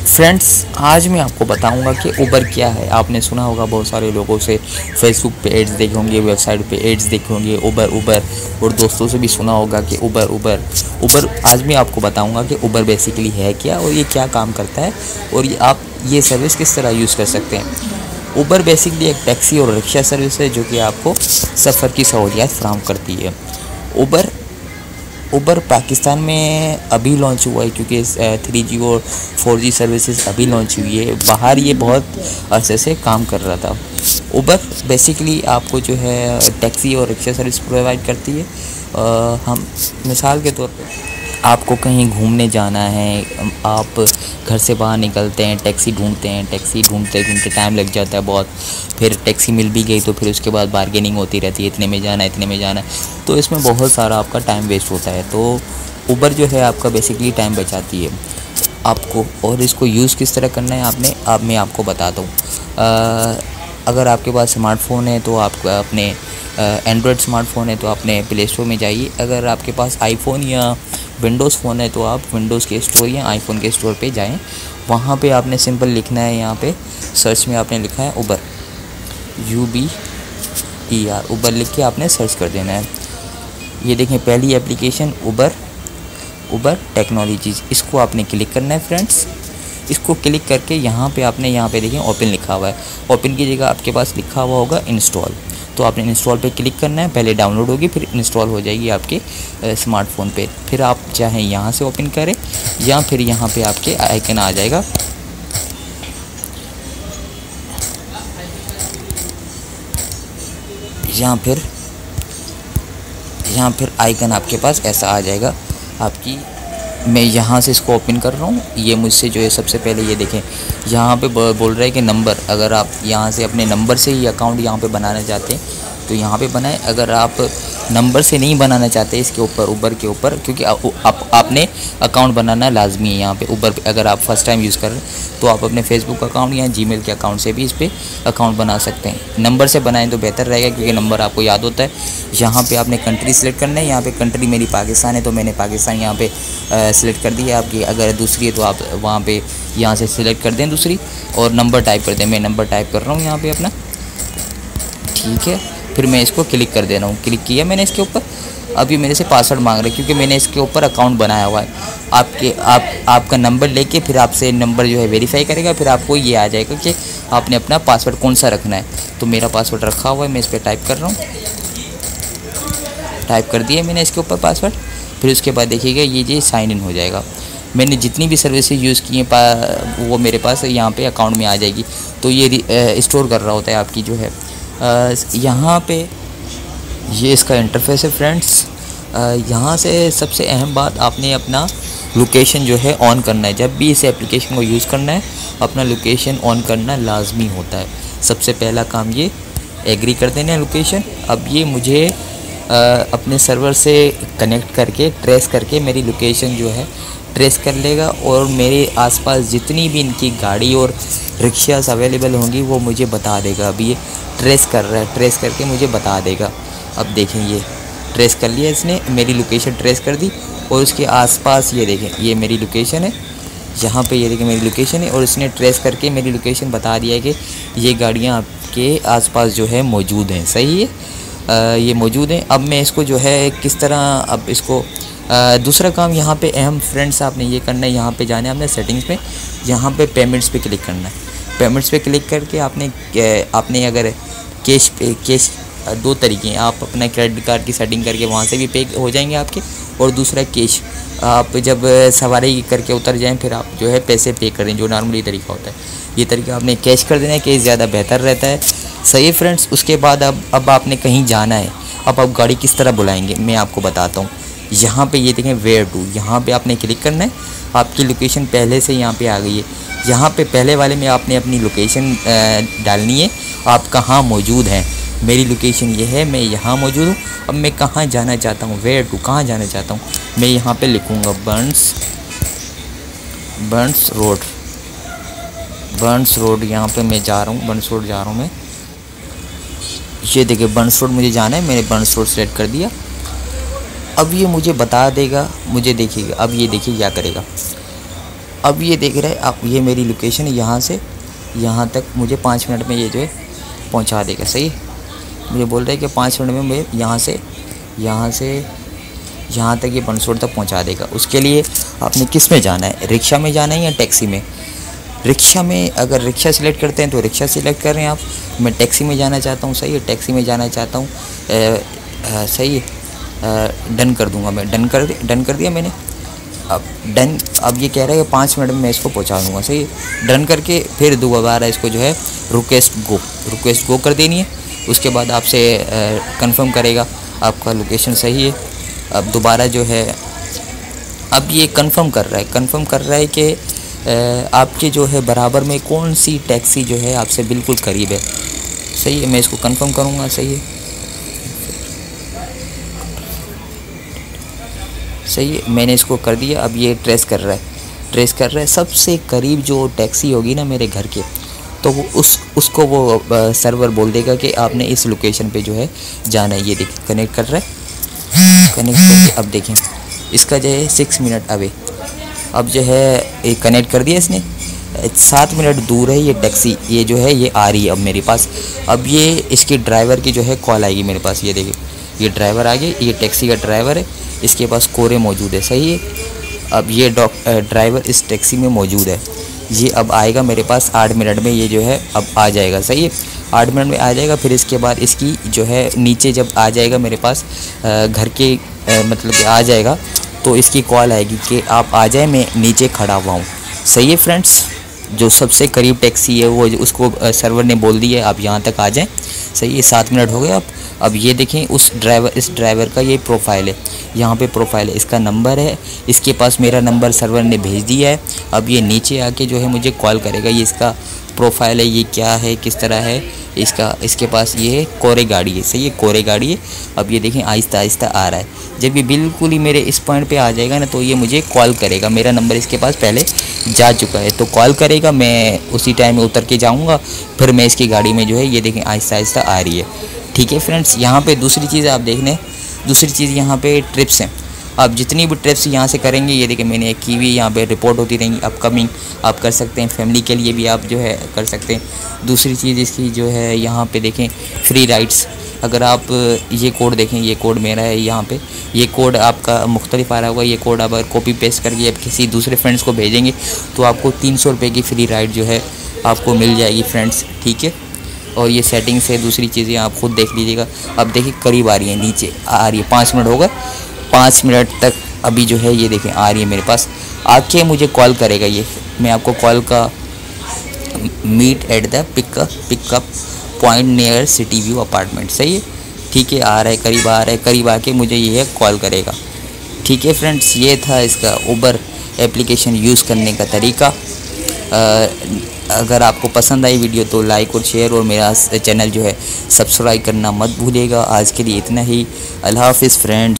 Friends, आज मैं आपको बताऊंगा कि उबर क्या है। आपने सुना होगा बहुत सारे लोगों से, फेसबुक पे एड्स देखे होंगे, वेबसाइट पे एड्स देखे होंगे उबर उबर, और दोस्तों से भी सुना होगा कि उबर उबर उबर। आज मैं आपको बताऊंगा कि उबर बेसिकली है क्या और ये क्या काम करता है और ये आप ये सर्विस किस तरह यूज़ कर सकते हैं। उबर बेसिकली एक टैक्सी और रिक्शा सर्विस है जो कि आपको सफ़र की सहूलियत फराहम करती है। उबर पाकिस्तान में अभी लॉन्च हुआ है क्योंकि 3G और 4G सर्विसेज अभी लॉन्च हुई है। बाहर ये बहुत अरसे से काम कर रहा था। उबर बेसिकली आपको जो है टैक्सी और रिक्शा सर्विस प्रोवाइड करती है। हम मिसाल के तौर पे आपको कहीं घूमने जाना है, आप घर से बाहर निकलते हैं, टैक्सी ढूंढते हैं, टैक्सी ढूंढते ढूंढते टाइम लग जाता है बहुत, फिर टैक्सी मिल भी गई तो फिर उसके बाद बार्गेनिंग होती रहती है, इतने में जाना है, इतने में जाना है, तो इसमें बहुत सारा आपका टाइम वेस्ट होता है। तो उबर जो है आपका बेसिकली टाइम बचाती है आपको। और इसको यूज़ किस तरह करना है मैं आपको बताता हूँ। अगर आपके पास स्मार्टफ़ोन है तो आप अपने एंड्रॉयड स्मार्टफ़ोन है तो अपने प्ले स्टोर में जाइए। अगर आपके पास आईफोन या विंडोज़ फ़ोन है तो आप विंडोज़ के स्टोर या आईफोन के स्टोर पे जाएं। वहाँ पे आपने सिंपल लिखना है, यहाँ पे सर्च में आपने लिखा है उबर, UBER, उबर लिख के आपने सर्च कर देना है। ये देखें पहली एप्लीकेशन उबर टेक्नोलॉजीज़, इसको आपने क्लिक करना है फ्रेंड्स। इसको क्लिक करके यहाँ पे देखें ओपन लिखा हुआ है। ओपन की जगह आपके पास लिखा हुआ होगा इंस्टॉल, तो आपने इंस्टॉल पे क्लिक करना है। पहले डाउनलोड होगी फिर इंस्टॉल हो जाएगी आपके स्मार्टफ़ोन पे। फिर आप चाहें यहाँ से ओपन करें या फिर यहाँ पे आपके आइकन आ जाएगा, यहाँ फिर आइकन आपके पास ऐसा आ जाएगा आपकी। मैं यहाँ से इसको ओपन कर रहा हूँ। ये मुझसे जो है सबसे पहले ये देखें यहाँ पे बोल रहा है कि नंबर, अगर आप यहाँ से अपने नंबर से ही अकाउंट यहाँ पे बनाना चाहते हैं तो यहाँ पे बनाएं। अगर आप नंबर से नहीं बनाना चाहते इसके ऊपर उबर के ऊपर, क्योंकि आपने अकाउंट बनाना लाजमी है यहाँ पे उबर पे। अगर आप फर्स्ट टाइम यूज़ कर रहे हैं तो आप अपने फेसबुक अकाउंट या जीमेल के अकाउंट से भी इस पर अकाउंट बना सकते हैं। नंबर से बनाएं तो बेहतर रहेगा क्योंकि नंबर आपको याद होता है। यहाँ पे आपने कंट्री सेलेक्ट करना है। यहाँ पे कंट्री मेरी पाकिस्तान है तो मैंने पाकिस्तान यहाँ पे सिलेक्ट कर दी है। आपकी अगर दूसरी है तो आप वहाँ पे यहाँ से सिलेक्ट कर दें दूसरी और नंबर टाइप कर दें। मैं नंबर टाइप कर रहा हूँ यहाँ पे अपना, ठीक है। फिर मैं इसको क्लिक कर दे रहा हूँ। क्लिक किया मैंने इसके ऊपर। अब ये मेरे से पासवर्ड मांग रहा है क्योंकि मैंने इसके ऊपर अकाउंट बनाया हुआ है। आपका नंबर लेके फिर आपसे नंबर जो है वेरीफाई करेगा, फिर आपको ये आ जाएगा कि आपने अपना पासवर्ड कौन सा रखना है। तो मेरा पासवर्ड रखा हुआ है, मैं इस पर टाइप कर रहा हूँ। टाइप कर दिया मैंने इसके ऊपर पासवर्ड। फिर उसके बाद देखिएगा ये साइन इन हो जाएगा। मैंने जितनी भी सर्विसेज यूज़ की हैं वो मेरे पास यहाँ पे अकाउंट में आ जाएगी। तो ये स्टोर कर रहा होता है आपकी जो है यहाँ पे। ये इसका इंटरफेस है फ्रेंड्स। यहाँ से सबसे अहम बात, आपने अपना लोकेशन जो है ऑन करना है। जब भी इस एप्लीकेशन को यूज़ करना है अपना लोकेशन ऑन करना लाजमी होता है। सबसे पहला काम ये एग्री कर देना है लोकेशन। अब ये मुझे अपने सर्वर से कनेक्ट करके ट्रेस करके मेरी लोकेशन जो है ट्रेस कर लेगा और मेरे आसपास जितनी भी इनकी गाड़ी और रिक्शास अवेलेबल होंगी वो मुझे बता देगा। अभी ये ट्रेस कर रहा है, ट्रेस करके मुझे बता देगा। अब देखें ये ट्रेस कर लिया इसने, मेरी लोकेशन ट्रेस कर दी और उसके आसपास ये देखें ये मेरी लोकेशन है। यहाँ पे ये देखें मेरी लोकेशन है और इसने ट्रेस करके मेरी लोकेशन बता दिया है कि ये गाड़ियाँ आपके आसपास जो है मौजूद हैं। सही है, ये मौजूद हैं। अब मैं इसको जो है किस तरह अब इसको दूसरा काम यहाँ पे अहम फ्रेंड्स आपने ये करना है, यहाँ पे जाना है आपने सेटिंग्स में, यहाँ पे पेमेंट्स पे क्लिक करना है। पेमेंट्स पे क्लिक करके आपने अगर कैश दो तरीके हैं, आप अपना क्रेडिट कार्ड की सेटिंग करके वहाँ से भी पे हो जाएंगे आपके, और दूसरा कैश। आप जब सवारी करके उतर जाएं फिर आप जो है पैसे पे करें, जो नॉर्मली तरीका होता है। ये तरीका आपने कैश कर देना है, कैश ज़्यादा बेहतर रहता है। सही है फ्रेंड्स। उसके बाद अब आपने कहीं जाना है, अब आप गाड़ी किस तरह बुलाएंगे मैं आपको बताता हूँ। यहाँ पे ये देखें वेयर टू, यहाँ पे आपने क्लिक करना है। आपकी लोकेशन पहले से यहाँ पे आ गई है। यहाँ पे पहले वाले में आपने अपनी लोकेशन डालनी है, आप कहाँ मौजूद हैं। मेरी लोकेशन ये है, मैं यहाँ मौजूद हूँ। अब मैं कहाँ जाना चाहता हूँ, वेयर टू कहाँ जाना चाहता हूँ, मैं यहाँ पे लिखूँगा बर्न्स रोड। यहाँ पे मैं जा रहा हूँ, बर्न्स रोड जा रहा हूँ मैं। ये देखिए बर्न्स रोड मुझे जाना है, मैंने बर्न्स रोड सेलेक्ट कर दिया। अब ये मुझे बता देगा, मुझे देखिएगा अब ये देखिए क्या करेगा। अब ये देख रहे हैं आप, ये मेरी लोकेशन है, यहाँ से यहाँ तक मुझे 5 मिनट में ये जो है पहुँचा देगा। सही है, मुझे बोल रहे हैं कि 5 मिनट में मैं यहाँ से यहाँ तक ये बनसोड़ तक पहुँचा देगा। उसके लिए आपने किस में जाना है, रिक्शा में जाना है या टैक्सी में? रिक्शा में, अगर रिक्शा सिलेक्ट करते हैं तो रिक्शा सिलेक्ट कर रहे हैं आप। मैं टैक्सी में जाना चाहता हूँ। सही है, टैक्सी में जाना चाहता हूँ। सही है, डन कर दूँगा मैं। डन कर दिया मैंने। अब डन, अब ये कह रहा है कि 5 मिनट में मैं इसको पहुँचा दूँगा। सही है, डन करके फिर दोबारा इसको जो है रिक्वेस्ट गो कर देनी है। उसके बाद आपसे कंफर्म करेगा आपका लोकेशन सही है। अब दोबारा जो है, अब ये कंफर्म कर रहा है कि आपके जो है बराबर में कौन सी टैक्सी जो है आपसे बिल्कुल करीब है। सही है, मैं इसको कंफर्म करूँगा। सही है, सही है, मैंने इसको कर दिया। अब ये ट्रेस कर रहा है सबसे करीब जो टैक्सी होगी ना मेरे घर के, तो वो उसको वो सर्वर बोल देगा कि आपने इस लोकेशन पे जो है जाना है। ये देखिए कनेक्ट कर रहा है, कनेक्ट करके अब देखें इसका जो है 6 मिनट अवे। अब जो है एक कनेक्ट कर दिया इसने, 7 मिनट दूर है ये टैक्सी, ये जो है ये आ रही है अब मेरे पास। अब ये इसके ड्राइवर की जो है कॉल आएगी मेरे पास। ये देखिए ये ड्राइवर आ गया, ये टैक्सी का ड्राइवर है, इसके पास कोरे मौजूद है। सही है, अब ये ड्राइवर इस टैक्सी में मौजूद है। ये अब आएगा मेरे पास 8 मिनट में, ये जो है अब आ जाएगा। सही है, 8 मिनट में आ जाएगा। फिर इसके बाद इसकी जो है नीचे जब आ जाएगा मेरे पास घर के मतलब कि आ जाएगा, तो इसकी कॉल आएगी कि आप आ जाए, मैं नीचे खड़ा हुआ हूँ। सही है फ्रेंड्स, जो सबसे करीब टैक्सी है वो उसको सर्वर ने बोल दिया है आप यहाँ तक आ जाएं। सही है, 7 मिनट हो गए। अब ये देखें इस ड्राइवर का ये प्रोफाइल है, यहाँ पे प्रोफाइल है, इसका नंबर है, इसके पास मेरा नंबर सर्वर ने भेज दिया है। अब ये नीचे आके जो है मुझे कॉल करेगा। ये इसका प्रोफाइल है, ये क्या है, किस तरह है इसके पास ये है कोरे गाड़ी है। सही है, कोरे गाड़ी है। अब ये देखें आहिस्ता आहिस्ता आ रहा है। जब ये बिल्कुल ही मेरे इस पॉइंट पे आ जाएगा ना, तो ये मुझे कॉल करेगा। मेरा नंबर इसके पास पहले जा चुका है, तो कॉल करेगा, मैं उसी टाइम में उतर के जाऊँगा। फिर मैं इसकी गाड़ी में जो है ये देखें आहिस्ता आहिस्ता आ रही है। ठीक है फ्रेंड्स, यहाँ पे दूसरी चीज़ आप देख लें, दूसरी चीज़ यहाँ पे ट्रिप्स हैं। आप जितनी भी ट्रिप्स यहाँ से करेंगे, ये देखिए मैंने एक की हुई, यहाँ पे रिपोर्ट होती रहेंगी अपकमिंग, आप कर सकते हैं। फैमिली के लिए भी आप जो है कर सकते हैं। दूसरी चीज़ इसकी जो है यहाँ पे देखें फ्री राइड्स। अगर आप ये कोड देखें, ये कोड मेरा है, यहाँ पे ये कोड आपका मुख्तलिफ आ रहा होगा। ये कोड आप अगर कॉपी पेस्ट करके आप किसी दूसरे फ्रेंड्स को भेजेंगे तो आपको 300 रुपये की फ्री राइड जो है आपको मिल जाएगी फ्रेंड्स। ठीक है, और ये सेटिंग्स है, दूसरी चीज़ें आप खुद देख लीजिएगा। अब देखिए करीब आ रही है, नीचे आ रही है। 5 मिनट हो गए, 5 मिनट तक अभी जो है ये देखें आ रही है मेरे पास। आके मुझे कॉल करेगा ये, मैं आपको कॉल का meet at the pickup point near city view apartment. सही है, ठीक है, आ रहा है, करीब आ रहा है, करीब आके मुझे ये कॉल करेगा। ठीक है फ्रेंड्स, ये था इसका उबर एप्लीकेशन यूज़ करने का तरीका। अगर आपको पसंद आई वीडियो तो लाइक और शेयर और मेरा चैनल जो है सब्सक्राइब करना मत भूलिएगा। आज के लिए इतना ही, अल्लाह हाफिज़ फ्रेंड्स।